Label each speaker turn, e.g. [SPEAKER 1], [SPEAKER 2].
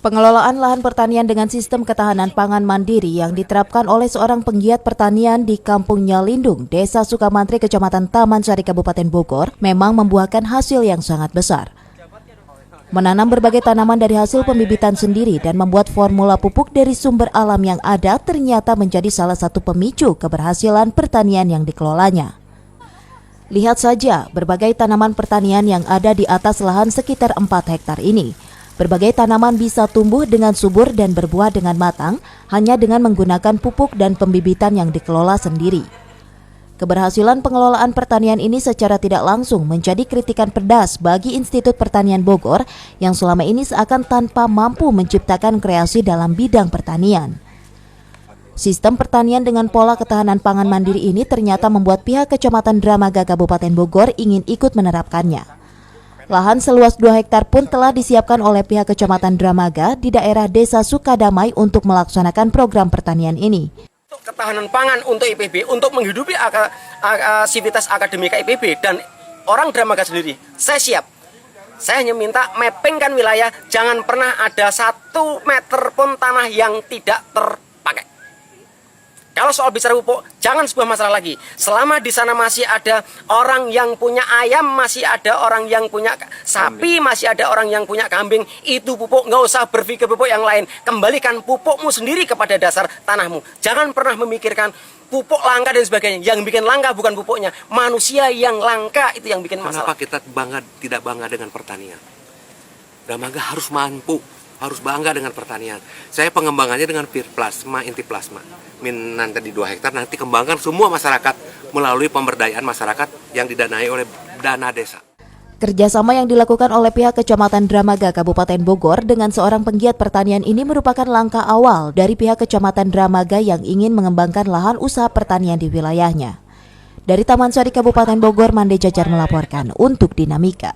[SPEAKER 1] Pengelolaan lahan pertanian dengan sistem ketahanan pangan mandiri yang diterapkan oleh seorang penggiat pertanian di Kampung Nyalindung, Desa Sukamantri, Kecamatan Taman Sari, Kabupaten Bogor, memang membuahkan hasil yang sangat besar. Menanam berbagai tanaman dari hasil pembibitan sendiri dan membuat formula pupuk dari sumber alam yang ada ternyata menjadi salah satu pemicu keberhasilan pertanian yang dikelolanya. Lihat saja berbagai tanaman pertanian yang ada di atas lahan sekitar 4 hektar ini. Berbagai tanaman bisa tumbuh dengan subur dan berbuah dengan matang hanya dengan menggunakan pupuk dan pembibitan yang dikelola sendiri. Keberhasilan pengelolaan pertanian ini secara tidak langsung menjadi kritikan pedas bagi Institut Pertanian Bogor yang selama ini seakan tanpa mampu menciptakan kreasi dalam bidang pertanian. Sistem pertanian dengan pola ketahanan pangan mandiri ini ternyata membuat pihak Kecamatan Dramaga Kabupaten Bogor ingin ikut menerapkannya. Lahan seluas 2 hektar pun telah disiapkan oleh pihak Kecamatan Dramaga di daerah Desa Sukadamai untuk melaksanakan program pertanian ini.
[SPEAKER 2] Ketahanan pangan untuk IPB, untuk menghidupi aktivitas akademika IPB dan orang Dramaga sendiri, saya siap. Saya hanya minta mappingkan wilayah, jangan pernah ada 1 meter pun tanah yang tidak terpakai. Kalau soal bicara pupuk, jangan sebuah masalah lagi. Selama di sana masih ada orang yang punya ayam, masih ada orang yang punya sapi, masih ada orang yang punya kambing, itu pupuk, nggak usah berpikir pupuk yang lain. Kembalikan pupukmu sendiri kepada dasar tanahmu. Jangan pernah memikirkan pupuk langka dan sebagainya. Yang bikin langka bukan pupuknya, manusia yang langka itu yang bikin masalah.
[SPEAKER 3] Kenapa kita tidak bangga dengan pertanian? Dramaga harus mampu, harus bangga dengan pertanian. Saya pengembangannya dengan plasma, inti plasma. Nanti di 2 hektar nanti kembangkan semua masyarakat melalui pemberdayaan masyarakat yang didanai oleh dana desa.
[SPEAKER 1] Kerjasama yang dilakukan oleh pihak Kecamatan Dramaga Kabupaten Bogor dengan seorang penggiat pertanian ini merupakan langkah awal dari pihak Kecamatan Dramaga yang ingin mengembangkan lahan usaha pertanian di wilayahnya. Dari Taman Sari, Kabupaten Bogor, Mande Jajar melaporkan untuk Dinamika.